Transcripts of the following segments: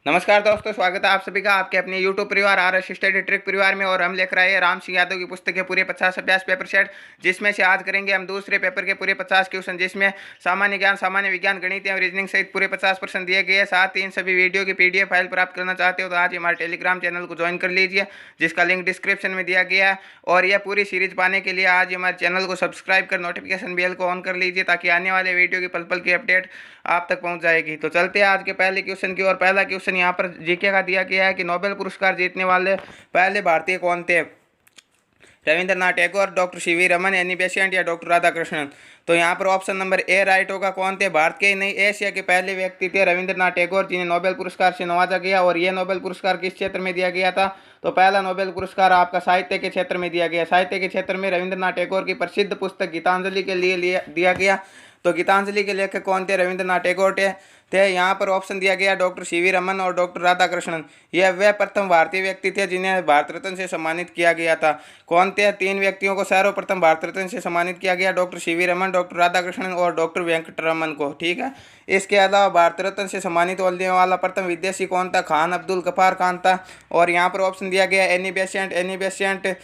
नमस्कार दोस्तों, स्वागत है आप सभी का आपके अपने YouTube परिवार RS स्टडी ट्रिक परिवार में। और हम लिख रहे हैं राम सिंह यादव की पुस्तक के पूरे 50 अभ्यास पेपर सेट, जिसमें से आज करेंगे हम दूसरे पेपर के पूरे 50 क्वेश्चन, जिसमें सामान्य ज्ञान, सामान्य विज्ञान, गणित और रीजनिंग सहित पूरे 50% दिए गए हैं। साथ ही इन सभी वीडियो की PDF फाइल प्राप्त करना चाहते हो तो आज हमारे टेलीग्राम चैनल को ज्वाइन कर लीजिए, जिसका लिंक डिस्क्रिप्शन में दिया गया है। और यह पूरी सीरीज पाने के लिए आज हमारे चैनल को सब्सक्राइब कर नोटिफिकेशन बेल को ऑन कर लीजिए, ताकि आने वाले वीडियो की पल पल की अपडेट आप तक पहुंच जाएगी। तो चलते हैं आज के पहले क्वेश्चन की ओर। पहला क्वेश्चन यहाँ पर जीके का दिया गया है कि नोबेल पुरस्कार जीतने वाले पहले भारतीय कौन थे? Rabindranath Tagore, doctor CV Raman, Annie Besant या डॉक्टर राधाकृष्णन। तो यहाँ पर ऑप्शन नंबर ए राइट होगा। कौन थे? भारत के ही नहीं, एशिया के पहले व्यक्ति थे रविंद्रनाथ टैगोर, जिन्हें नोबेल पुरस्कार से नवाजा गया। और ये नोबेल पुरस्कार किस क्षेत्र में दिया गया था? तो पहला नोबेल पुरस्कार आपका साहित्य के क्षेत्र में दिया गया। साहित्य के क्षेत्र में रविंद्रनाथ टैगोर की प्रसिद्ध पुस्तक गीतांजलि के लिए दिया गया। तो गीतांजलि के लेखक कौन थे? रविंद्रनाथ टैगोर थे। यहाँ पर ऑप्शन दिया गया डॉक्टर सीवी रमन और डॉक्टर राधाकृष्णन। यह वे प्रथम भारतीय व्यक्ति थे जिन्हें भारत रत्न से सम्मानित किया गया था। कौन थे? 3 व्यक्तियों को सर्वप्रथम भारत रत्न से सम्मानित किया गया, doctor CV Raman, doctor Radhakrishnan और डॉक्टर वेंकटरमन को। ठीक है। इसके अलावा भारत रत्न से सम्मानित होने वाला प्रथम विदेशी कौन था? खान अब्दुल गफ्फार खान था। और यहाँ पर ऑप्शन दिया गया एनी बेसेंट। एनी बेसेंट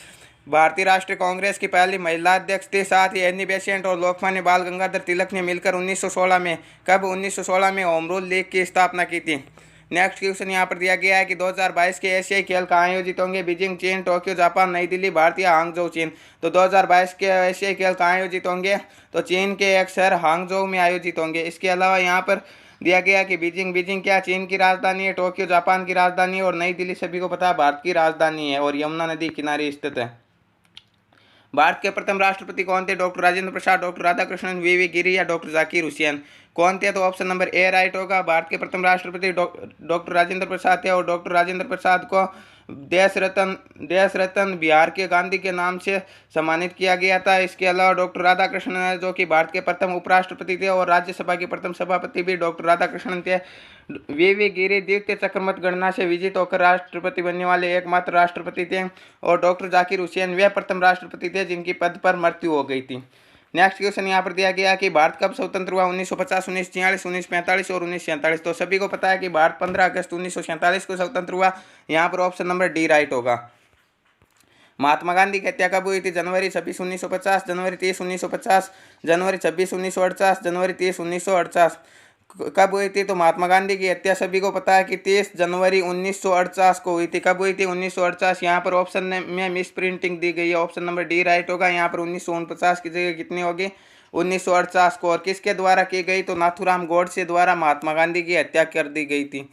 भारतीय राष्ट्रीय कांग्रेस की पहली महिला अध्यक्ष थी। साथ ही एनी बेसेंट और लोकमान्य बाल गंगाधर तिलक ने मिलकर 1916 में 1916 में होम रूल लीग की स्थापना की थी। नेक्स्ट क्वेश्चन यहाँ पर दिया गया है कि 2022 के एशियाई खेल कहाँ आयोजित होंगे? बीजिंग चीन, टोक्यो जापान, नई दिल्ली भारतीय, हांगझोउ चीन। तो 2022 के एशियाई खेल कहाँ आयोजित होंगे? तो चीन के एक शहर हांगझोउ में आयोजित होंगे। इसके अलावा यहाँ पर दिया गया कि बीजिंग क्या चीन की राजधानी है, टोक्यो जापान की राजधानी है और नई दिल्ली सभी को पता है भारत की राजधानी है और यमुना नदी किनारे स्थित है। भारत के प्रथम राष्ट्रपति कौन थे? Doctor Rajendra Prasad, doctor Radhakrishnan, V Giri या डॉक्टर जाकिर हुसैन। कौन थे? तो ऑप्शन नंबर ए राइट होगा। भारत के प्रथम राष्ट्रपति डॉक्टर राजेंद्र प्रसाद थे और डॉक्टर राजेंद्र प्रसाद को देश रत्न बिहार के गांधी के नाम से सम्मानित किया गया था। इसके अलावा डॉक्टर राधाकृष्णन है, जो कि भारत के प्रथम उपराष्ट्रपति थे और राज्यसभा के प्रथम सभापति भी डॉक्टर राधाकृष्णन थे। वी गिरी द्वितीय चक्रमत गणना से विजित होकर राष्ट्रपति बनने वाले एकमात्र राष्ट्रपति थे। और डॉक्टर जाकिर हुसैन वे प्रथम राष्ट्रपति थे जिनकी पद पर मृत्यु हो गई थी। नेक्स्ट क्वेश्चन यहाँ पर दिया गया कि भारत कब स्वतंत्र हुआ? 1950, 1946, 1945 और 1947। तो सभी को पता है कि भारत 15 अगस्त 1947 को स्वतंत्र हुआ। यहाँ पर ऑप्शन नंबर डी राइट होगा। महात्मा गांधी की हत्या कब हुई थी? जनवरी 26, 1950, जनवरी 30, 1950, जनवरी 26, 1948, जनवरी 30, 1948। कब हुई थी? तो महात्मा गांधी की हत्या सभी को पता है कि 30 जनवरी 1948 को हुई थी। कब हुई थी? 1948। यहाँ पर ऑप्शन में मिस प्रिंटिंग दी गई है, ऑप्शन नंबर डी राइट होगा। यहाँ पर 1949 की जगह कितनी होगी? 1948 को। और किसके द्वारा की गई? तो नाथूराम गोडसे द्वारा महात्मा गांधी की हत्या कर दी गई थी।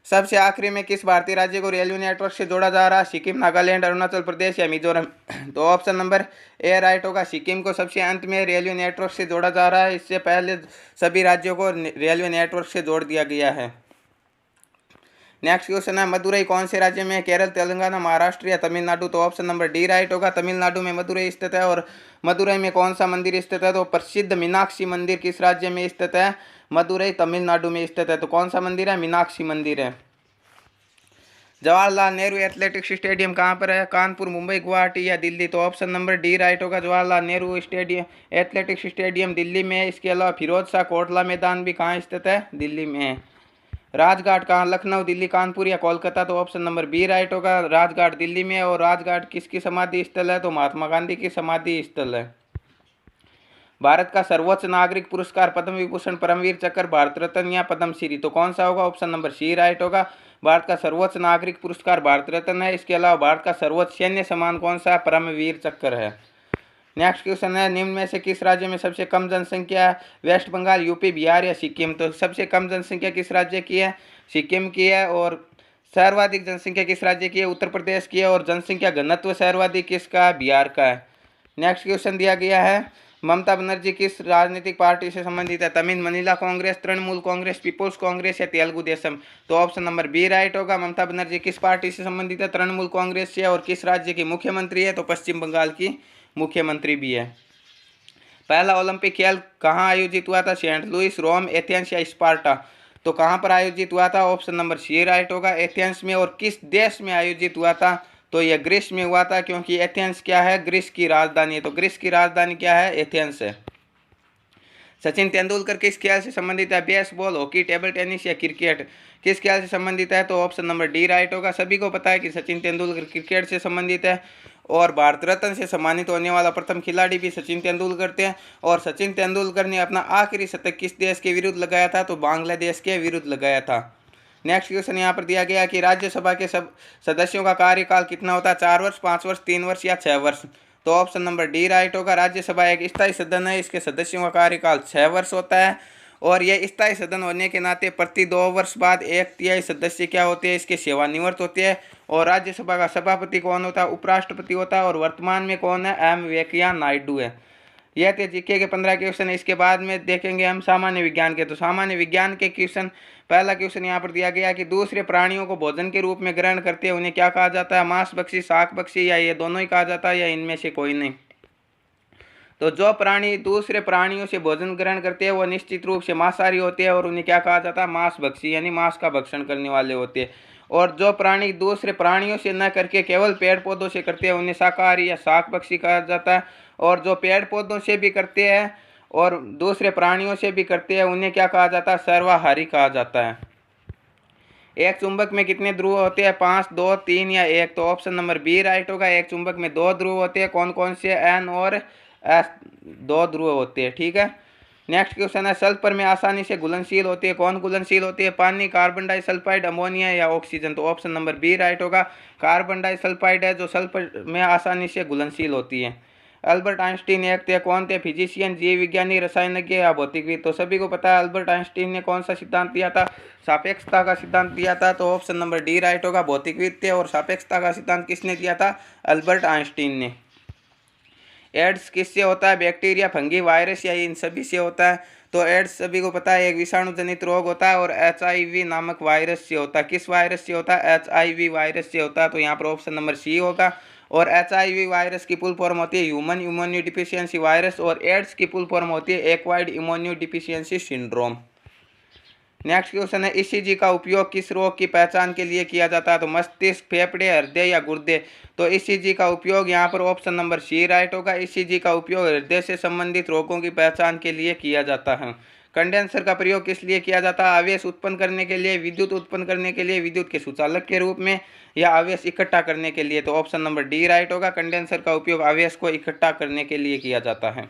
सबसे आखिरी में किस भारतीय राज्य को रेलवे नेटवर्क से जोड़ा जा रहा है? सिक्किम, नागालैंड, अरुणाचल प्रदेश या मिजोरम। तो ऑप्शन नंबर ए राइट होगा। सिक्किम को सबसे अंत में रेलवे नेटवर्क से जोड़ा जा रहा है। इससे पहले सभी राज्यों को रेलवे नेटवर्क से जोड़ दिया गया है। नेक्स्ट क्वेश्चन है मदुरई कौन से राज्य में है? केरल, तेलंगाना, महाराष्ट्र या तमिलनाडु। तो ऑप्शन नंबर डी राइट होगा। तमिलनाडु में मदुरई स्थित है। और मदुरई में कौन सा मंदिर स्थित है? तो प्रसिद्ध मीनाक्षी मंदिर किस राज्य में स्थित है? मदुरई तमिलनाडु में स्थित है। तो कौन सा मंदिर है? मीनाक्षी मंदिर है। जवाहरलाल नेहरू एथलेटिक्स स्टेडियम कहाँ पर है? कानपुर, मुंबई, गुवाहाटी या दिल्ली। तो ऑप्शन नंबर डी राइट होगा। Jawaharlal Nehru stadium athletics stadium Delhi में है। इसके अलावा फिरोज शाह कोटला मैदान भी कहाँ स्थित है? दिल्ली में है। राजघाट कहाँ? लखनऊ, दिल्ली, कानपुर या कोलकाता। तो ऑप्शन नंबर बी राइट होगा। राजघाट दिल्ली में है। और राजघाट किसकी समाधि स्थल है? तो महात्मा गांधी की समाधि स्थल है। भारत का सर्वोच्च नागरिक पुरस्कार पद्म विभूषण, परमवीर चक्र, भारत रत्न या पद्मश्री। तो कौन सा होगा? ऑप्शन नंबर सी राइट होगा। भारत का सर्वोच्च नागरिक पुरस्कार भारत रत्न है। इसके अलावा भारत का सर्वोच्च सैन्य सम्मान कौन सा है? परमवीर चक्र है। नेक्स्ट क्वेश्चन है निम्न में से किस राज्य में सबसे कम जनसंख्या है? वेस्ट बंगाल, यूपी, बिहार या सिक्किम। तो सबसे कम जनसंख्या किस राज्य की है? सिक्किम की है। और सर्वाधिक जनसंख्या किस राज्य की है? उत्तर प्रदेश की है। और जनसंख्या घनत्व सर्वाधिक किसका? बिहार का है। नेक्स्ट क्वेश्चन दिया गया है ममता बनर्जी किस राजनीतिक पार्टी से संबंधित है? तमिल महिला कांग्रेस, तृणमूल कांग्रेस, पीपुल्स कांग्रेस या तेलुगु देशम। तो ऑप्शन नंबर बी राइट होगा। ममता बनर्जी किस पार्टी से संबंधित है? तृणमूल कांग्रेस से। और किस राज्य की मुख्यमंत्री है? तो पश्चिम बंगाल की मुख्यमंत्री भी है। पहला ओलंपिक खेल कहाँ आयोजित हुआ था? सेंट लुइस, रोम, एथेंस या स्पार्टा। तो कहाँ पर आयोजित हुआ था? ऑप्शन नंबर सी राइट होगा। एथेंस में। और किस देश में आयोजित हुआ था? तो यह ग्रीस में हुआ था, क्योंकि एथेंस क्या है? ग्रीस की राजधानी है। तो ग्रीस की राजधानी क्या है? एथेंस है। सचिन तेंदुलकर किस खेल से संबंधित है? बेसबॉल, हॉकी, टेबल टेनिस या क्रिकेट? किस खेल से संबंधित है? तो ऑप्शन नंबर डी राइट होगा। सभी को पता है कि सचिन तेंदुलकर क्रिकेट से संबंधित है और भारत रत्न से सम्मानित होने वाला प्रथम खिलाड़ी भी सचिन तेंदुलकर थे। और सचिन तेंदुलकर ने अपना आखिरी शतक किस देश के विरुद्ध लगाया था? तो बांग्लादेश के विरुद्ध लगाया था। नेक्स्ट क्वेश्चन यहाँ पर दिया गया कि राज्यसभा के सब सदस्यों का कार्यकाल कितना होता है? 4 वर्ष, 5 वर्ष, 3 वर्ष या 6 वर्ष? तो ऑप्शन नंबर डी राइट होगा। राज्यसभा एक स्थायी सदन है, इसके सदस्यों का कार्यकाल 6 वर्ष होता है और यह स्थायी सदन होने के नाते प्रति 2 वर्ष बाद 1/3 सदस्य क्या होते हैं? इसके सेवानिवृत्त होते हैं। और राज्यसभा का सभापति कौन होता है? उपराष्ट्रपति होता है और वर्तमान में कौन है? एम वेंकैया नायडू है। यह थे जीके के 15 क्वेश्चन। इसके बाद में देखेंगे हम सामान्य विज्ञान के। तो सामान्य विज्ञान के क्वेश्चन, पहला क्वेश्चन यहाँ पर दिया गया कि दूसरे प्राणियों को भोजन के रूप में ग्रहण करते हैं उन्हें क्या कहा जाता है? मांसभक्षी, शाकभक्षी या ये दोनों ही कहा जाता है या इनमें से कोई नहीं? तो जो प्राणी दूसरे प्राणियों से भोजन ग्रहण करते हैं वो निश्चित रूप से मांसाहारी होते हैं और उन्हें क्या कहा जाता है? मांसभक्षी, यानी मांस का भक्षण करने वाले होते हैं। और जो प्राणी दूसरे प्राणियों से न करके केवल पेड़ पौधों से करते हैं उन्हें शाकाहारी या शाकभक्षी कहा जाता है। और जो पेड़ पौधों से भी करते हैं और दूसरे प्राणियों से भी करते हैं उन्हें क्या कहा जाता है? सर्वाहारी कहा जाता है। एक चुंबक में कितने ध्रुव होते हैं? 5, 2, 3 या 1? तो ऑप्शन नंबर बी राइट होगा। एक चुंबक में 2 ध्रुव होते हैं। कौन कौन से? एन और एस 2 ध्रुव होते हैं। ठीक है। नेक्स्ट क्वेश्चन है, सल्फर में आसानी से घुलनशील होती है। कौन घुलनशील होती है? पानी, कार्बन डाइसल्फाइड, अमोनिया या ऑक्सीजन? तो ऑप्शन नंबर बी राइट होगा। कार्बन डाइसल्फाइड है जो सल्फर में आसानी से घुलनशील होती है। अल्बर्ट आइंस्टीन एक थे, कौन थे? फिजिशियन, जीव विज्ञानी, रसायनज्ञ या भौतिकविद? तो सभी को पता है अल्बर्ट आइंस्टीन ने कौन सा सिद्धांत दिया था? सापेक्षता का सिद्धांत दिया था। तो ऑप्शन नंबर डी राइट होगा। भौतिकविद थे और सापेक्षता का सिद्धांत किसने दिया था? अल्बर्ट आइंस्टीन ने। एड्स किससे होता है? बैक्टीरिया, फंगी, वायरस या इन सभी से होता है? तो एड्स सभी को पता है एक विषाणु जनित रोग होता है और HIV नामक वायरस से होता है। किस वायरस से होता है? HIV वायरस से होता है। तो यहाँ पर ऑप्शन नंबर सी होगा। और HIV वायरस की फुल फॉर्म होती है ह्यूमन इम्यूनो डिफिशियंसी वायरस और एड्स की फुल फॉर्म होती है acquired immuno deficiency syndrome. Next question है, ECG का उपयोग किस रोग की पहचान के लिए किया जाता है? तो मस्तिष्क, फेफड़े, हृदय या गुर्दे? तो ECG का उपयोग यहाँ पर ऑप्शन नंबर सी राइट होगा। ECG का उपयोग हृदय से संबंधित रोगों की पहचान के लिए किया जाता है। कंडेंसर का प्रयोग किस लिए किया जाता है? आवेश उत्पन्न करने के लिए, विद्युत उत्पन्न करने के लिए, विद्युत के सुचालक के रूप में या आवेश इकट्ठा करने के लिए? तो ऑप्शन नंबर डी राइट होगा। कंडेंसर का उपयोग आवेश को इकट्ठा करने के लिए किया जाता है।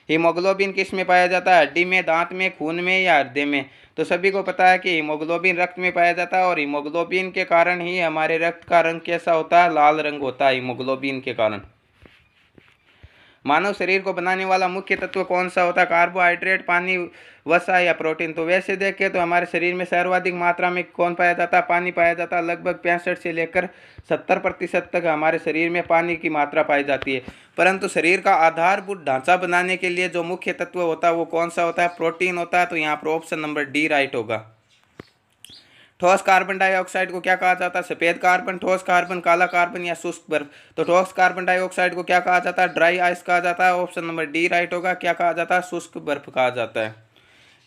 हीमोग्लोबिन किस में पाया जाता है? हड्डी में, दांत में, खून में या हृदय में? तो सभी को पता है कि हीमोग्लोबिन रक्त में पाया जाता है और हीमोग्लोबिन के कारण ही हमारे रक्त का रंग कैसा होता है? लाल रंग होता है हीमोग्लोबिन के कारण। मानव शरीर को बनाने वाला मुख्य तत्व कौन सा होता है? कार्बोहाइड्रेट, पानी, वसा या प्रोटीन? तो वैसे देखें तो हमारे शरीर में सर्वाधिक मात्रा में कौन पाया जाता है? पानी पाया जाता है। लगभग 65 से लेकर 70% तक हमारे शरीर में पानी की मात्रा पाई जाती है। परंतु शरीर का आधारभूत ढांचा बनाने के लिए जो मुख्य तत्व होता है वो कौन सा होता है? प्रोटीन होता है। तो यहाँ पर ऑप्शन नंबर डी राइट होगा। ठोस कार्बन डाइऑक्साइड को क्या कहा जाता है? सफेद कार्बन, ठोस कार्बन, काला कार्बन या शुष्क बर्फ? तो ठोस कार्बन डाइऑक्साइड को क्या कहा जाता है? ड्राई आइस कहा जाता है। ऑप्शन नंबर डी राइट होगा। क्या कहा जाता है? शुष्क बर्फ कहा जाता है।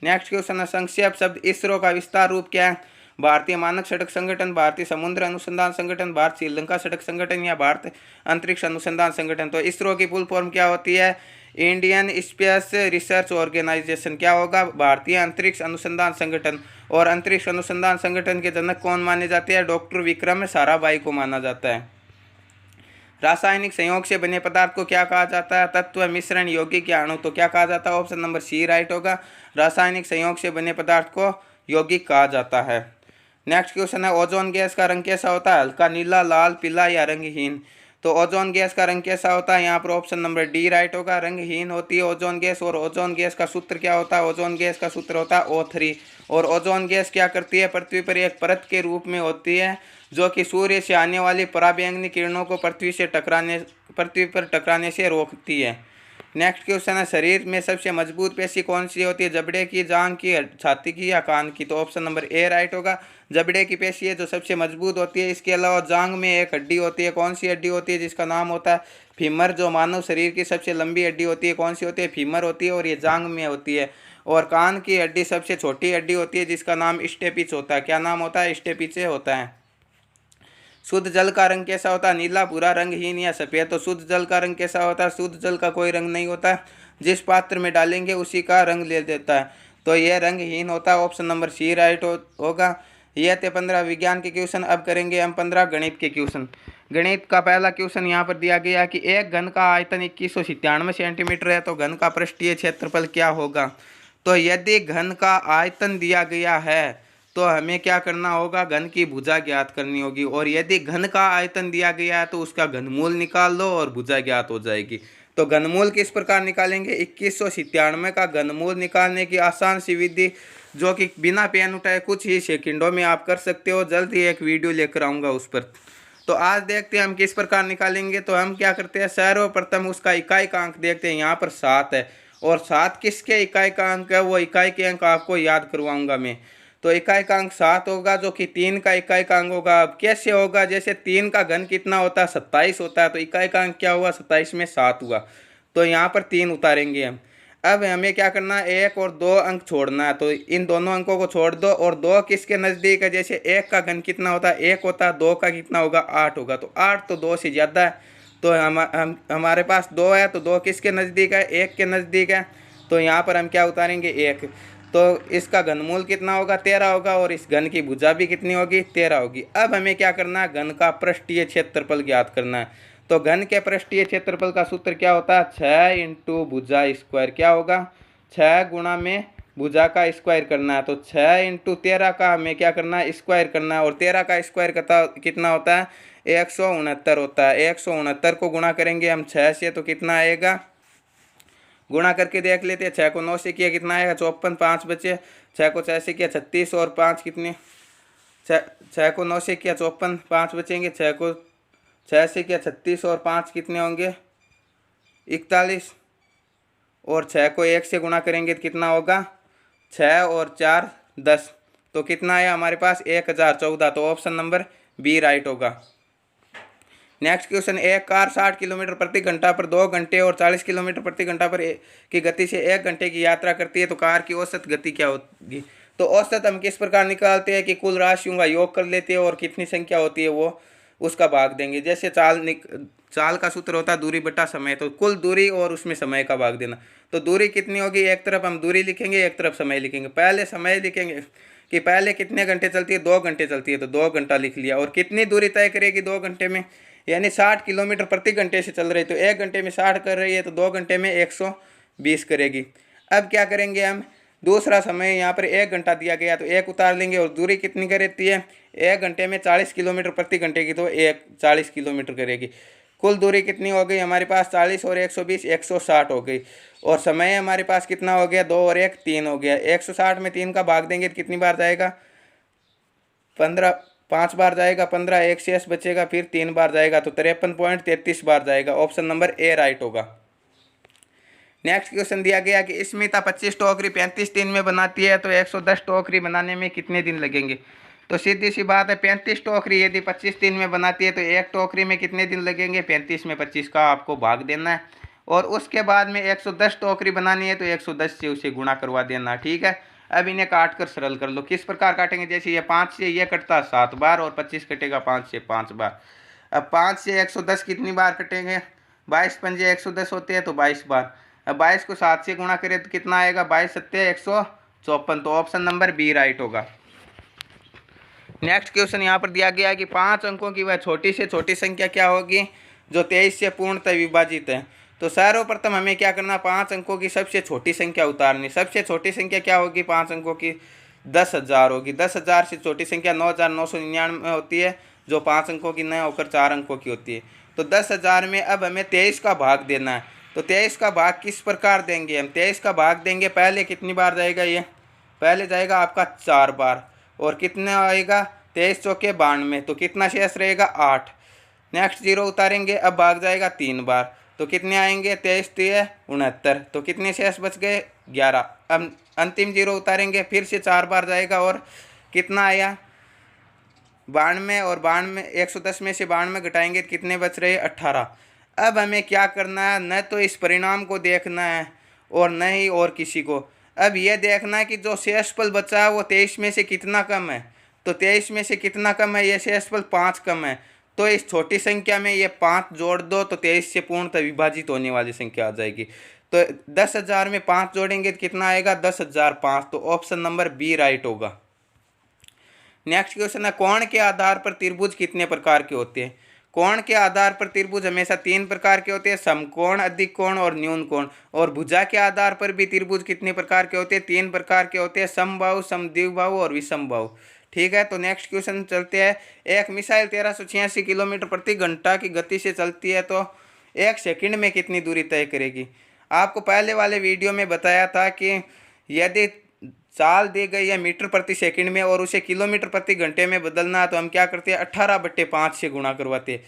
नेक्स्ट क्वेश्चन है, संक्षेप शब्द इसरो का विस्तार रूप क्या है? भारतीय मानक सड़क संगठन, भारतीय समुद्र अनुसंधान संगठन, भारत श्रीलंका सड़क संगठन या भारत अंतरिक्ष अनुसंधान संगठन? तो इसरो की फुल फॉर्म क्या होती है? Indian space research organisation. क्या होगा? भारतीय अंतरिक्ष अनुसंधान संगठन। और अंतरिक्ष अनुसंधान संगठन के जनक कौन माने जाते हैं? डॉक्टर विक्रम साराभाई को माना जाता है। रासायनिक संयोग से बने पदार्थ को क्या कहा जाता है? तत्व, मिश्रण, यौगिक या अणु? तो क्या कहा जाता है? ऑप्शन नंबर सी राइट होगा। रासायनिक संयोग से बने पदार्थ को यौगिक कहा जाता है। नेक्स्ट क्वेश्चन है, ओजोन गैस का रंग कैसा होता है? हल्का नीला, लाल, पीला या रंगहीन? तो ओजोन गैस का रंग कैसा होता है? यहाँ पर ऑप्शन नंबर डी राइट होगा। रंगहीन होती है ओजोन गैस। और ओजोन गैस का सूत्र क्या होता है? ओजोन गैस का सूत्र होता है O3। और ओजोन गैस क्या करती है? पृथ्वी पर एक परत के रूप में होती है जो कि सूर्य से आने वाली पराबैंगनी किरणों को पृथ्वी पर टकराने से रोकती है। नेक्स्ट क्वेश्चन है, शरीर में सबसे मजबूत पेशी कौन सी होती है? जबड़े की, जांघ की, छाती की या कान की? तो ऑप्शन नंबर ए राइट होगा। जबड़े की पेशी है जो सबसे मजबूत होती है। इसके अलावा जांघ में एक हड्डी होती है। कौन सी हड्डी होती है? जिसका नाम होता है फीमर, जो मानव शरीर की सबसे लंबी हड्डी होती है। कौन सी होती है? फीमर होती है और ये जांघ में होती है। और कान की हड्डी सबसे छोटी हड्डी होती है जिसका नाम स्टेपिस होता है। क्या नाम होता है? स्टेपिस होता है। शुद्ध जल का रंग कैसा होता है? नीला, भूरा, रंगहीन या सफेद? तो शुद्ध जल का रंग कैसा होता है? शुद्ध जल का कोई रंग नहीं होता। जिस पात्र में डालेंगे उसी का रंग ले देता है, तो यह रंगहीन होता है। ऑप्शन नंबर सी राइट होगा। यह थे 15 विज्ञान के क्वेश्चन। अब करेंगे हम 15 गणित के क्वेश्चन। गणित का पहला क्वेश्चन यहाँ पर दिया गया कि एक घन का आयतन 2197 सेंटीमीटर है, तो घन का पृष्ठीय क्षेत्रफल क्या होगा। तो यदि घन का आयतन दिया गया है तो हमें क्या करना होगा, घन की भुजा ज्ञात करनी होगी। और यदि घन का आयतन दिया गया है तो उसका घनमूल निकाल लो और भुजा ज्ञात हो जाएगी। तो घनमूल किस प्रकार निकालेंगे, 2197 का घनमूल निकालने की आसान सी विधि जो कि बिना पेन उठाए कुछ ही सेकंडों में आप कर सकते हो। जल्द ही एक वीडियो लेकर आऊँगा उस पर। तो आज देखते हैं हम किस प्रकार निकालेंगे। तो हम क्या करते हैं, सर्वप्रथम उसका इकाई का अंक देखते हैं। यहाँ पर 7 है और 7 किसके इकाई का अंक है, वो इकाई के अंक आपको याद करवाऊंगा मैं। तो इकाई का अंक 7 होगा जो कि 3 का इकाई का अंक होगा। अब कैसे होगा, जैसे 3 का घन कितना होता है, 27 होता है, तो इकाई का अंक क्या हुआ, 27 में 7 हुआ। तो यहाँ पर 3 उतारेंगे हम। अब हमें क्या करना है, 1 और 2 अंक छोड़ना है। तो इन दोनों अंकों को छोड़ दो और 2 किसके नज़दीक है, जैसे 1 का घन कितना होता है, 1 होता है, 2 का कितना होगा, 8 होगा। तो 8 तो 2 से ज़्यादा है, तो हमारे पास 2 है, तो 2 किसके नज़दीक है, 1 के नज़दीक है। तो यहाँ पर हम क्या उतारेंगे, 1। तो इसका घनमूल कितना होगा, 13 होगा। और इस घन की भुजा भी कितनी होगी, 13 होगी। अब हमें क्या करना है, घन का पृष्ठीय क्षेत्रफल ज्ञात करना है। तो घन के पृष्ठीय क्षेत्रफल का सूत्र क्या होता है, 6 इंटू भुजा स्क्वायर। क्या होगा, 6 गुणा में भुजा का स्क्वायर करना है। तो 6 इंटू 13 का हमें क्या करना है, स्क्वायर करना है। और 13 का स्क्वायर कितना होता है, 169 होता है। 169 को गुणा करेंगे हम 6 से, तो कितना आएगा, गुणा करके देख लेते हैं। 6 को 9 से किया कितना आएगा, 54। 5 बचे, 6 को 6 से किया 36 और 5 कितने, 6 को 9 से किया 54, 5 बचेंगे। 6 को 6 से किया 36 और 5 कितने होंगे, 41। और 6 को 1 से गुणा करेंगे तो कितना होगा, 6 और 4 10। तो कितना आया हमारे पास, 1014। तो ऑप्शन नंबर बी राइट होगा। नेक्स्ट क्वेश्चन, एक कार 60 किलोमीटर प्रति घंटा पर 2 घंटे और 40 किलोमीटर प्रति घंटा पर की गति से 1 घंटे की यात्रा करती है, तो कार की औसत गति क्या होगी। तो औसत हम किस प्रकार निकालते हैं कि कुल राशियों का योग कर लेते हैं और कितनी संख्या होती है वो उसका भाग देंगे। जैसे चाल का सूत्र होता है दूरी बटा समय, तो कुल दूरी और उसमें समय का भाग देना। तो दूरी कितनी होगी, एक तरफ हम दूरी लिखेंगे, एक तरफ समय लिखेंगे। पहले समय लिखेंगे कि पहले कितने घंटे चलती है, 2 घंटे चलती है, तो 2 घंटा लिख लिया। और कितनी दूरी तय करेगी 2 घंटे में, यानी 60 किलोमीटर प्रति घंटे से चल रही, तो 1 घंटे में 60 कर रही है, तो 2 घंटे में 120 करेगी। अब क्या करेंगे हम, दूसरा समय यहाँ पर 1 घंटा दिया गया, तो 1 उतार लेंगे। और दूरी कितनी करती है, 1 घंटे में 40 किलोमीटर प्रति घंटे की, तो 40 किलोमीटर करेगी। कुल दूरी कितनी हो गई हमारे पास, 40 और 120 160 हो गई। और समय हमारे पास कितना हो गया, 2 और 1 3 हो गया। 160 में 3 का भाग देंगे तो कितनी बार जाएगा, 15, 5 बार जाएगा। 15, 1 शेष बचेगा, फिर 3 बार जाएगा, तो 53.33 बार जाएगा। ऑप्शन नंबर ए राइट होगा। नेक्स्ट क्वेश्चन दिया गया कि स्मिता 25 टोकरी 35 दिन में बनाती है, तो 110 टोकरी बनाने में कितने दिन लगेंगे। तो सीधी सी बात है, 35 टोकरी यदि 25 दिन में बनाती है तो 1 टोकरी में कितने दिन लगेंगे, 35 में 25 का आपको भाग देना है। और उसके बाद में 110 टोकरी बनानी है तो 110 से उसे गुणा करवा देना। ठीक है, अब इन्हें काट कर सरल कर लो। किस प्रकार काटेंगे, जैसे ये 5 से ये कटता 7 बार और 25 कटेगा 5 से 5 बार। अब 5 से 110 कितनी बार कटेंगे, 22 पंजे 110 होते हैं, तो 22 बार। अब 22 को 7 से गुणा करें तो कितना आएगा, 22 सत्ते 154। तो ऑप्शन नंबर बी राइट होगा। नेक्स्ट क्वेश्चन यहाँ पर दिया गया है कि 5 अंकों की वह छोटी से छोटी संख्या क्या होगी जो 23 से पूर्णतः विभाजित है। तो सर्वप्रथम हमें क्या करना, 5 अंकों की सबसे छोटी संख्या उतारनी। सबसे छोटी संख्या क्या होगी 5 अंकों की, 10,000 होगी। 10,000 से छोटी संख्या 9,999 होती है, जो 5 अंकों की न होकर 4 अंकों की होती है। तो 10,000 में अब हमें 23 का भाग देना है। तो 23 का भाग किस प्रकार देंगे हम, 23 का भाग देंगे, पहले कितनी बार जाएगा, ये पहले जाएगा आपका 4 बार। और कितना आएगा, 23 चौके 92, तो कितना शेष रहेगा 8। नेक्स्ट 0 उतारेंगे, अब भाग जाएगा 3 बार, तो कितने आएंगे, 23 3 69, तो कितने शेष बच गए 11। अब अंतिम 0 उतारेंगे, फिर से 4 बार जाएगा और कितना आया 92। और 92 110 में से 92 घटाएंगे तो कितने बच रहे 18। अब हमें क्या करना है, न तो इस परिणाम को देखना है और न ही और किसी को। अब यह देखना है कि जो शेषफल बचा है वो 23 में से कितना कम है। तो 23 में से कितना कम है, ये शेषफल 5 कम है। तो इस छोटी संख्या में ये 5 जोड़ दो, तो 23 से पूर्णतः विभाजित होने वाली संख्या आ जाएगी। तो 10,000 में 5 जोड़ेंगे तो कितना आएगा 10,005। तो ऑप्शन नंबर बी राइट होगा। नेक्स्ट क्वेश्चन है, कोण के आधार पर त्रिभुज कितने प्रकार के होते हैं? कोण के आधार पर त्रिभुज हमेशा 3 प्रकार के होते हैं, समकोण, अधिक कोण और न्यून कोण। और भुजा के आधार पर भी त्रिभुज कितने प्रकार के होते हैं? 3 प्रकार के होते हैं, समबाहु, समद्विबाहु और विषमबाहु। ठीक है, तो नेक्स्ट क्वेश्चन चलते हैं। एक मिसाइल 1386 किलोमीटर प्रति घंटा की गति से चलती है तो 1 सेकंड में कितनी दूरी तय करेगी? आपको पहले वाले वीडियो में बताया था कि यदि चाल दी गई है मीटर प्रति सेकंड में और उसे किलोमीटर प्रति घंटे में बदलना है तो हम क्या करते हैं 18/5 से गुणा करवाते हैं।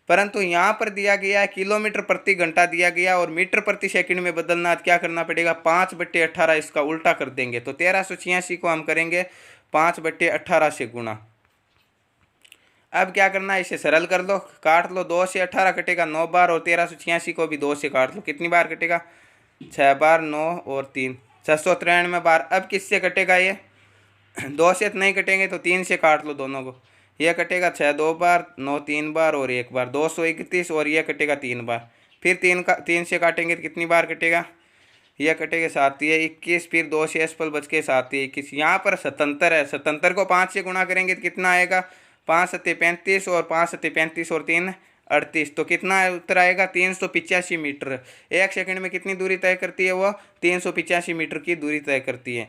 परंतु यहाँ पर दिया गया है किलोमीटर प्रति घंटा दिया गया और मीटर प्रति सेकंड में बदलना है तो क्या करना पड़ेगा 5/18, इसका उल्टा कर देंगे। तो 1386 को हम करेंगे 5/18 से गुणा। अब क्या करना है, इसे सरल कर लो, काट लो। 2 से 18 कटेगा 9 बार और 1386 को भी 2 से काट लो, कितनी बार कटेगा 6 बार, 9 और 3 693 बार। अब किससे कटेगा ये 2 से नहीं कटेंगे तो 3 से काट लो दोनों को। ये कटेगा 6 2 बार, 9 3 बार और 1 बार, 231। और ये कटेगा 3 बार। फिर 3 से काटेंगे तो कितनी बार कटेगा, यह कटेगा 7 ये 21। फिर 2 से एसपल बच के 7 ये 21। यहाँ पर 77 है, 77 को 5 से गुणा करेंगे तो कितना आएगा 5 7 35 और 5 7 35 और 3 38। तो कितना उत्तर आएगा 385 मीटर। 1 सेकंड में कितनी दूरी तय करती है वो 385 मीटर की दूरी तय करती है।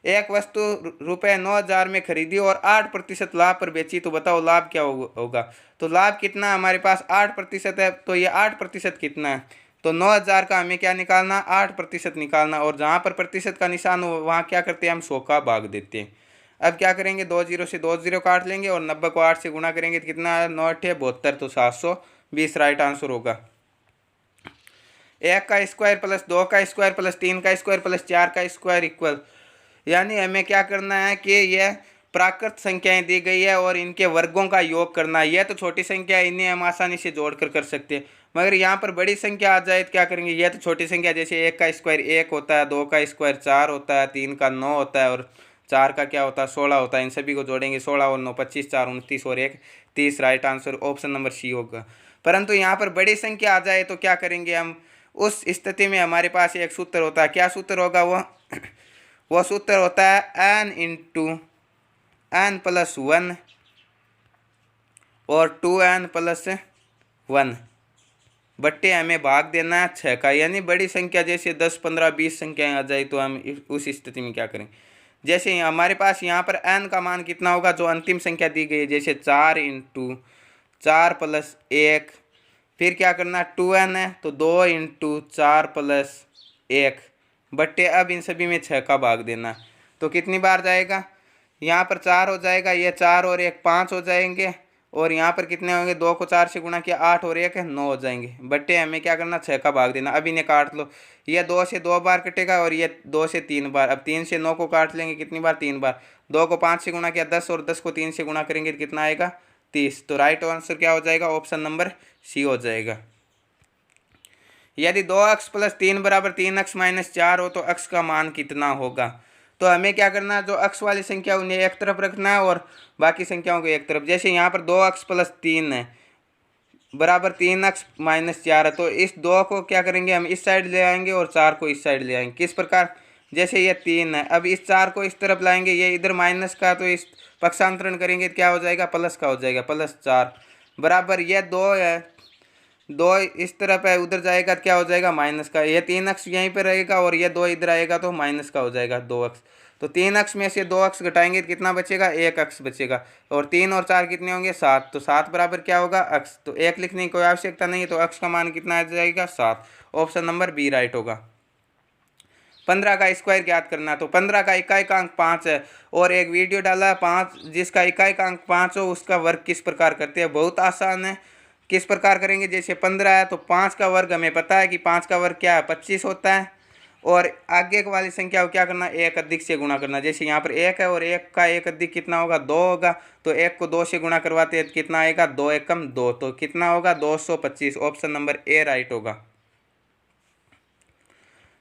एक वस्तु ₹9,000 में खरीदी और 8% लाभ पर बेची, तो बताओ लाभ क्या होगा? तो लाभ कितना हमारे पास 8% है, तो ये 8% कितना है? तो 9,000 का हमें क्या निकालना 8% निकालना। और जहाँ पर प्रतिशत का निशान हो वहाँ क्या करते हैं हम 100 का भाग देते हैं। अब क्या करेंगे 2 0 से 2 0 काट लेंगे और 90 को 8 से गुणा करेंगे तो कितना 9 8 72। तो 720 राइट आंसर होगा। 1 का स्क्वायर प्लस 2 का स्क्वायर प्लस 3 का स्क्वायर प्लस 4 का स्क्वायर इक्वल, यानी हमें क्या करना है कि यह प्राकृत संख्याएं दी गई है और इनके वर्गों का योग करना है। यह तो छोटी संख्या है, इन्हें हम आसानी से जोड़कर कर सकते हैं, मगर यहाँ पर बड़ी संख्या आ जाए तो क्या करेंगे। यह तो छोटी संख्या, जैसे 1 का स्क्वायर 1 होता है, 2 का स्क्वायर 4 होता है, 3 का 9 होता है और 4 का क्या होता है 16 होता है। इन सभी को जोड़ेंगे 16 और 9 25, 4 29 और 1 30। Right answer option number C होगा। परंतु यहाँ पर बड़ी संख्या आ जाए तो क्या करेंगे हम, उस स्थिति में हमारे पास एक सूत्र होता है। क्या सूत्र होगा वो सूत्र होता है n इंटू n प्लस 1 और 2n प्लस 1 बट्टे हमें भाग देना है 6 का। यानी बड़ी संख्या जैसे 10 15 20 संख्याएं आ जाए तो हम उस स्थिति में क्या करेंगे, जैसे हमारे पास यहाँ पर n का मान कितना होगा जो अंतिम संख्या दी गई है, जैसे 4 इंटू 4 प्लस 1, फिर क्या करना 2n है तो 2 इंटू 4 प्लस 1 बट्टे, अब इन सभी में 6 का भाग देना। तो कितनी बार जाएगा, यहाँ पर 4 हो जाएगा, ये 4 और 1 5 हो जाएंगे और यहाँ पर कितने होंगे 2 को 4 से गुणा किया 8 और 1 9 हो जाएंगे बट्टे, हमें क्या करना 6 का भाग देना। अब इन्हें काट लो, ये 2 से 2 बार कटेगा और ये 2 से 3 बार। अब 3 से 9 को काट लेंगे कितनी बार 3 बार, 2 को 5 से गुणा किया 10 और 10 को 3 से गुणा करेंगे तो कितना आएगा 30। तो राइट आंसर क्या हो जाएगा ऑप्शन नंबर सी हो जाएगा। यदि 2x प्लस 3 बराबर 3x माइनस 4 हो तो x का मान कितना होगा? तो हमें क्या करना है, जो x वाली संख्या उन्हें एक तरफ रखना है और बाकी संख्याओं को एक तरफ। जैसे यहाँ पर 2x प्लस 3 है बराबर 3x माइनस 4 है, तो इस 2 को क्या करेंगे हम इस साइड ले आएंगे और 4 को इस साइड ले आएंगे। किस प्रकार, जैसे ये 3 है, अब इस 4 को इस तरफ लाएंगे, ये इधर माइनस का, तो इस पक्षांतरण करेंगे तो क्या हो जाएगा प्लस का हो जाएगा, प्लस 4 बराबर ये 2 है, 2 इस तरफ है उधर जाएगा तो क्या हो जाएगा माइनस का। ये 3x यहीं पर रहेगा और ये 2 इधर आएगा तो माइनस का हो जाएगा 2x। तो 3x में से 2x घटाएंगे तो कितना बचेगा 1x बचेगा और 3 और 4 कितने होंगे 7। तो 7 बराबर क्या होगा x। तो 1 लिखने की कोई आवश्यकता नहीं है, तो x का मान कितना आ जाएगा 7। ऑप्शन नंबर बी राइट होगा। 15 का स्क्वायर ज्ञात करना, तो 15 का इकाई-अंक 5 है और एक वीडियो डाला है 5 जिसका इकाई-अंक 5 हो उसका वर्ग किस प्रकार करते हैं। बहुत आसान है, किस प्रकार करेंगे, जैसे 15 है तो 5 का वर्ग हमें पता है कि 5 का वर्ग क्या है 25 होता है और आगे वाली संख्या को क्या करना 1 अधिक से गुणा करना। जैसे यहाँ पर 1 है और 1 का 1 अधिक कितना होगा 2 होगा, तो 1 को 2 से गुणा करवाते हैं तो कितना आएगा 2 एकम 2, तो कितना होगा 225। ऑप्शन नंबर ए राइट होगा।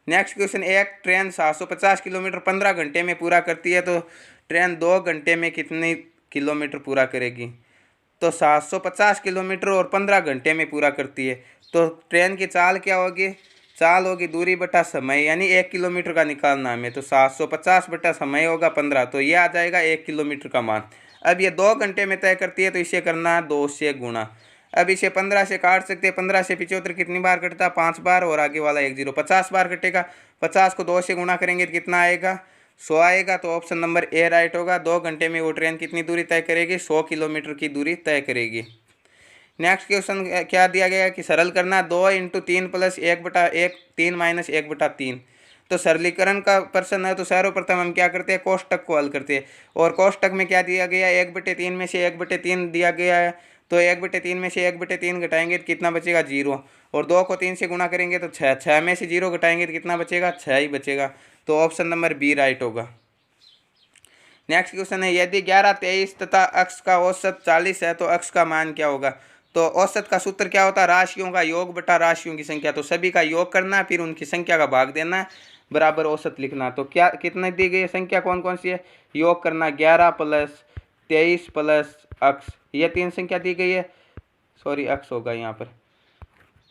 नेक्स्ट क्वेश्चन, एक ट्रेन 750 किलोमीटर 15 घंटे में पूरा करती है तो ट्रेन 2 घंटे में कितने किलोमीटर पूरा करेगी? तो 750 किलोमीटर और 15 घंटे में पूरा करती है तो ट्रेन की चाल क्या होगी, चाल होगी दूरी बटा समय, यानी 1 किलोमीटर का निकालना हमें, तो 750 बटा समय होगा 15, तो ये आ जाएगा 1 किलोमीटर का मान। अब ये 2 घंटे में तय करती है, तो इसे करना 2 से गुणा। अब इसे 15 से काट सकते हैं, 15 से 75 कितनी बार कटता है, 5 बार, और आगे वाला 1 0 50 बार कटेगा। 50 को 2 से गुणा करेंगे तो कितना आएगा, 100 आएगा। तो ऑप्शन नंबर ए राइट होगा। 2 घंटे में वो ट्रेन कितनी दूरी तय करेगी, 100 किलोमीटर की दूरी तय करेगी। नेक्स्ट क्वेश्चन क्या दिया गया है कि सरल करना 2 इंटू 3 प्लस 1/1 3 माइनस 1/3। तो सरलीकरण का प्रश्न है, तो सर्वप्रथम हम क्या करते हैं, कोष्टक को हल करते हैं। और कोष्टक में क्या दिया गया है, 1/3 में से 1/3 दिया गया है, तो 1/3 में से 1/3 घटाएंगे तो कितना बचेगा, 0। और 2 को 3 से गुणा करेंगे तो 6, 6 में से 0 घटाएंगे तो कितना बचेगा, 6 ही बचेगा। तो ऑप्शन नंबर बी राइट होगा। नेक्स्ट क्वेश्चन है, यदि 11, 23 तथा अक्ष का औसत 40 है तो अक्ष का मान क्या होगा। तो औसत का सूत्र क्या होता है, राशियों का योग बटा राशियों की संख्या। तो सभी का योग करना है, फिर उनकी संख्या का भाग देना है, बराबर औसत लिखना। तो क्या कितने दी गई है संख्या, कौन कौन सी है, योग करना 11 प्लस 23 प्लस अक्ष, ये 3 संख्या दी गई है, सॉरी अक्ष होगा यहाँ पर।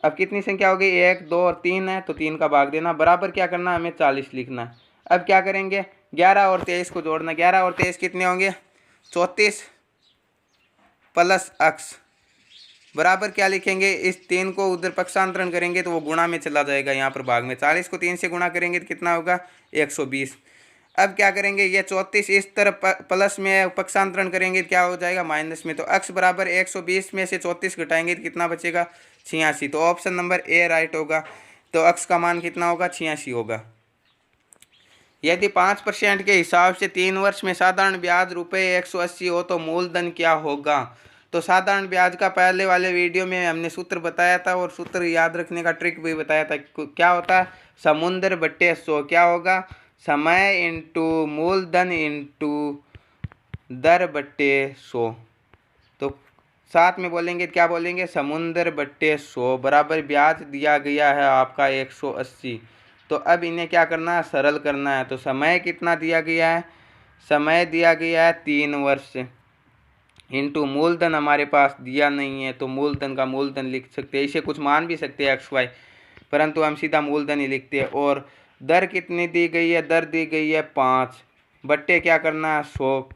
अब कितनी संख्या हो गई, 1 2 और 3 है, तो 3 का भाग देना, बराबर क्या करना, हमें 40 लिखना है। अब क्या करेंगे, 11 और 23 को जोड़ना, 11 और 23 कितने होंगे, 34 प्लस अक्ष, बराबर क्या लिखेंगे, इस 3 को उधर पक्षांतरण करेंगे तो वो गुणा में चला जाएगा, यहाँ पर भाग में। 40 को 3 से गुणा करेंगे तो कितना होगा, 120। अब क्या करेंगे, ये 34 इस तरफ प्लस में पक्षांतरण करेंगे तो क्या हो जाएगा, माइनस में। तो अक्ष बराबर 120 में से 34 घटाएंगे तो कितना बचेगा, 86। तो ऑप्शन नंबर ए राइट होगा। तो अक्ष का मान कितना होगा, 86 होगा। यदि 5% के हिसाब से 3 वर्ष में साधारण ब्याज ₹180 हो तो मूलधन क्या होगा। तो साधारण ब्याज का पहले वाले वीडियो में हमने सूत्र बताया था, और सूत्र याद रखने का ट्रिक भी बताया था। क्या होता है, समुद्र बट्टे 100, क्या होगा, समय इंटू मूलधन इंटू दर बट्टे 100। तो साथ में बोलेंगे, क्या बोलेंगे, समुद्र बट्टे 100 बराबर ब्याज दिया गया है आपका 180। तो अब इन्हें क्या करना है, सरल करना है। तो समय कितना दिया गया है, समय दिया गया है 3 वर्ष, इंटू मूलधन हमारे पास दिया नहीं है, तो मूलधन का मूलधन लिख सकते हैं, इसे कुछ मान भी सकते हैं XY, परंतु हम सीधा मूलधन ही लिखते हैं। और दर कितनी दी गई है, दर दी गई है 5, बट्टे क्या करना है 100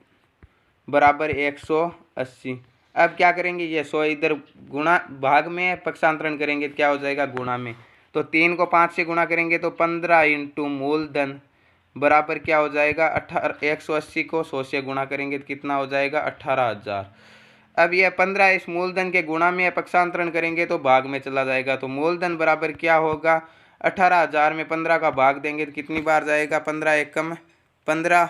बराबर 180। अब क्या करेंगे, ये 100 इधर गुणा भाग में पक्षांतरण करेंगे क्या हो जाएगा, गुणा में। तो 3 को 5 से गुणा करेंगे तो 15 इंटू मूलधन बराबर क्या हो जाएगा, 180 को 100 से गुणा करेंगे तो कितना हो जाएगा, 18,000। अब यह 15 इस मूलधन के गुणा में पक्षांतरण करेंगे तो भाग में चला जाएगा। तो मूलधन बराबर क्या होगा, 18,000 में 15 का भाग देंगे तो कितनी बार जाएगा, 15 एकम 15,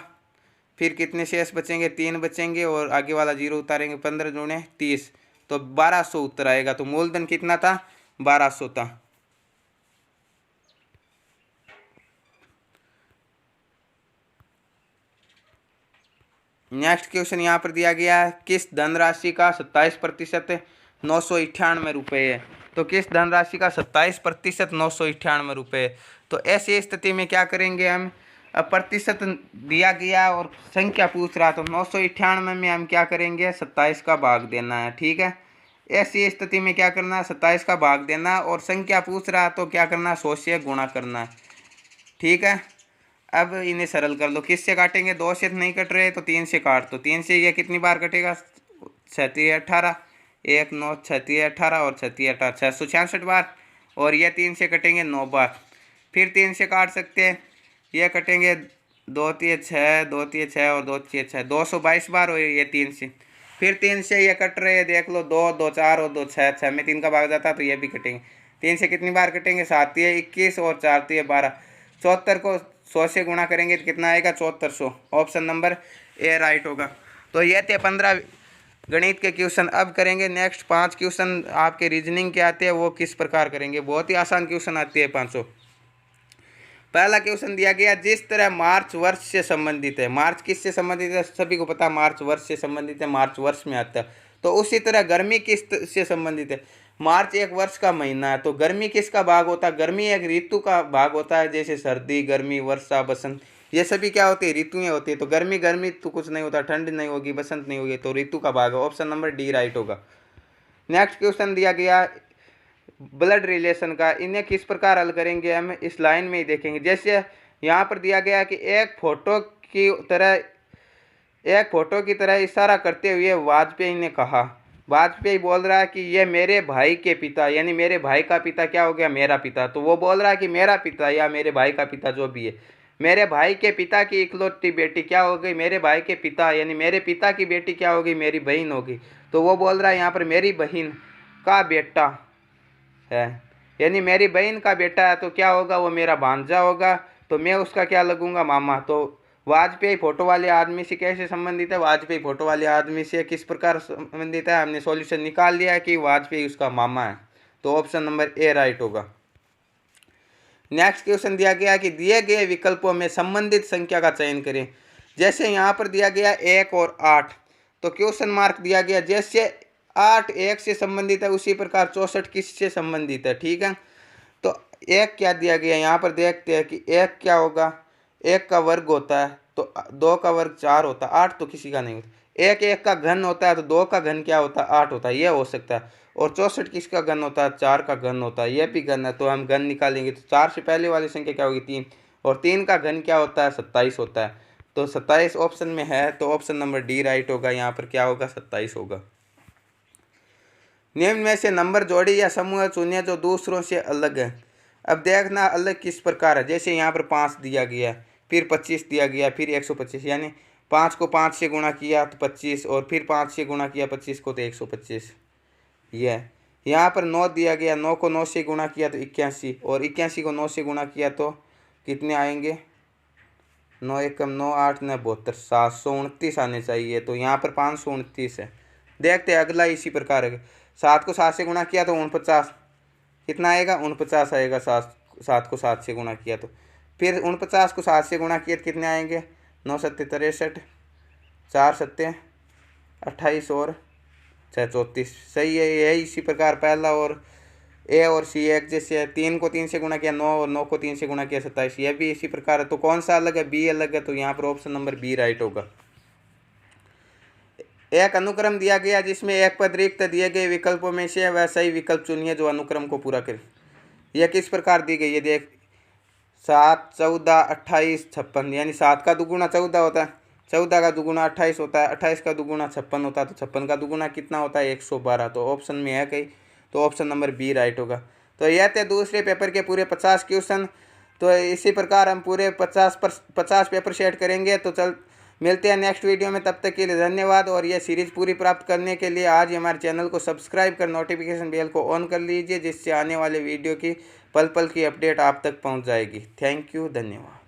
फिर कितने शेष बचेंगे, 3 बचेंगे, और आगे वाला 0 उतारेंगे, 15 दूने 30, तो 1200 उत्तर आएगा। तो मूलधन कितना था, 1200 था। नेक्स्ट क्वेश्चन यहाँ पर दिया गया है, किस धनराशि का 27% 998 रुपये है। तो किस धनराशि का 27% 998 रुपये। तो ऐसी स्थिति में क्या करेंगे हम, अब प्रतिशत दिया गया और संख्या पूछ रहा, तो 998 में हम क्या करेंगे, 27 का भाग देना है, ठीक है। ऐसी स्थिति में क्या करना है, 27 का भाग देना, और संख्या पूछ रहा तो क्या करना है, 100 से गुणा करना है, ठीक है। अब इन्हें सरल कर लो, किससे काटेंगे, 2 से नहीं कट रहे तो 3 से काट दो। 3 से ये कितनी बार कटेगा, 36 18, 1 9 36 18 और 36 18 666 बार, और ये 3 से कटेंगे 9 बार। फिर 3 से काट सकते हैं, ये कटेंगे 2 3 6 2 3 6 और 2 6 6 222 बार, और ये 3 से, फिर 3 से ये कट रहे हैं, देख लो 2 2 4 और 2 6 6 में 3 का भाग जाता है तो ये भी कटेंगे। 3 से कितनी बार कटेंगे, 7 21 और 4 12, 74 को 100 से गुणा करेंगे तो कितना आएगा, 7400। ऑप्शन नंबर ए राइट होगा। तो ये थे 15 गणित के क्वेश्चन। अब करेंगे नेक्स्ट 5 क्वेश्चन आपके रीजनिंग के आते हैं, वो किस प्रकार करेंगे, बहुत ही आसान क्वेश्चन आते हैं 500। पहला क्वेश्चन दिया गया, जिस तरह मार्च वर्ष से संबंधित है, मार्च किससे संबंधित है, सभी को पता मार्च वर्ष से संबंधित है, मार्च वर्ष में आता है। तो उसी तरह गर्मी किस से संबंधित है, मार्च एक वर्ष का महीना है, तो गर्मी किसका भाग होता है, गर्मी एक ऋतु का भाग होता है, जैसे सर्दी गर्मी वर्षा बसंत, ये सभी क्या होती है, ऋतुएं होती है। तो गर्मी गर्मी तो कुछ नहीं होता, ठंड नहीं होगी, बसंत नहीं होगी, तो ऋतु का भाग है। ऑप्शन नंबर डी राइट होगा। नेक्स्ट क्वेश्चन दिया गया, ब्लड रिलेशन का, इन्हें किस प्रकार हल करेंगे हम इस लाइन में ही देखेंगे। जैसे यहाँ पर दिया गया कि एक फोटो की तरह इशारा करते हुए वाजपेयी ने कहा, वाजपेयी बोल रहा है कि ये मेरे भाई के पिता, यानी मेरे भाई का पिता क्या हो गया, मेरा पिता। तो वो बोल रहा है कि मेरा पिता या मेरे भाई का पिता जो भी है, मेरे भाई के पिता की इकलौती बेटी क्या हो गई, मेरे भाई के पिता यानी मेरे पिता की बेटी क्या होगी, मेरी बहन होगी। तो वो बोल रहा है यहाँ पर मेरी बहन का बेटा है, यानी मेरी बहन का बेटा है, तो क्या होगा, वो मेरा भांजा होगा, तो मैं उसका क्या लगूंगा, मामा। तो वाजपेयी फोटो वाले आदमी से कैसे संबंधित है, वाजपेयी फोटो वाले आदमी से किस प्रकार संबंधित है, हमने सॉल्यूशन निकाल लिया है कि वाजपेयी उसका मामा है। तो ऑप्शन नंबर ए राइट होगा। नेक्स्ट क्वेश्चन दिया गया कि दिए गए विकल्पों में संबंधित संख्या का चयन करें। जैसे यहाँ पर दिया गया 1 और 8, तो क्वेश्चन मार्क दिया गया। जैसे 8 1 से संबंधित है, उसी प्रकार 64 किससे संबंधित है, ठीक है। तो 1 क्या दिया गया, यहाँ पर देखते हैं कि 1 क्या होगा, 1 का वर्ग होता है, तो 2 का वर्ग 4 होता है, 8 तो किसी का नहीं होता। 1 1 का घन होता है, तो 2 का घन क्या होता है, 8 होता है, यह हो सकता है। और 64 किसका घन होता है, 4 का घन होता है, यह भी घन है, तो हम घन निकालेंगे। तो 4 से पहले वाली संख्या क्या होगी, 3, और 3 का घन क्या होता है, 27 होता है। तो 27 ऑप्शन में है, तो ऑप्शन नंबर डी राइट होगा। यहाँ पर क्या होगा, 27 होगा। निम्न में से नंबर जोड़े या समूह चुने जो दूसरों से अलग है। अब देखना अलग किस प्रकार है। जैसे यहाँ पर 5 दिया गया, फिर 25 दिया गया, फिर 125, यानी 5 को 5 से गुणा किया तो 25, और फिर 5 से गुणा किया 25 को तो 125। यह यहाँ पर 9 दिया गया, 9 को 9 से गुणा किया तो 81, और 81 को 9 से गुणा किया तो कितने आएंगे, 9 एकम 9 8 9 72, 729 आने चाहिए। तो यहाँ पर 529 है। देखते हैं अगला इसी प्रकार है। 7 को 7 से गुणा किया तो 49, कितना आएगा, 49 आएगा। 7 को 7 से गुणा किया तो, फिर 49 को 7 से गुणा किया तो कितने आएंगे, 9 7 63, 4 7 28 और 6 34। सही है, यही इसी प्रकार पहला और ए और सी एक जैसे है। 3 को 3 से गुणा किया 9, और 9 को 3 से गुणा किया 27, यह भी इसी प्रकार है। तो कौन सा अलग है, बी अलग है, तो यहाँ पर ऑप्शन नंबर बी राइट होगा। एक अनुक्रम दिया गया जिसमें एक पद रिक्त दिए गए विकल्पों में से वह सही विकल्प चुनिए जो अनुक्रम को पूरा करे। यह किस प्रकार दी गई है, देख 7 14 28 56, यानी 7 का दुगुना 14 होता है, 14 का दुगुना 28 होता है, 28 का दुगुना 56 होता है, तो 56 का दुगुना कितना होता है, 112। तो ऑप्शन में है कहीं, तो ऑप्शन नंबर बी राइट होगा। तो यह थे दूसरे पेपर के पूरे 50 क्वेश्चन। तो इसी प्रकार हम पूरे 50 पेपर सेट करेंगे। तो चल मिलते हैं नेक्स्ट वीडियो में, तब तक के लिए धन्यवाद। और यह सीरीज पूरी प्राप्त करने के लिए आज ही हमारे चैनल को सब्सक्राइब कर नोटिफिकेशन बेल को ऑन कर लीजिए, जिससे आने वाले वीडियो की पल पल की अपडेट आप तक पहुंच जाएगी। थैंक यू, धन्यवाद।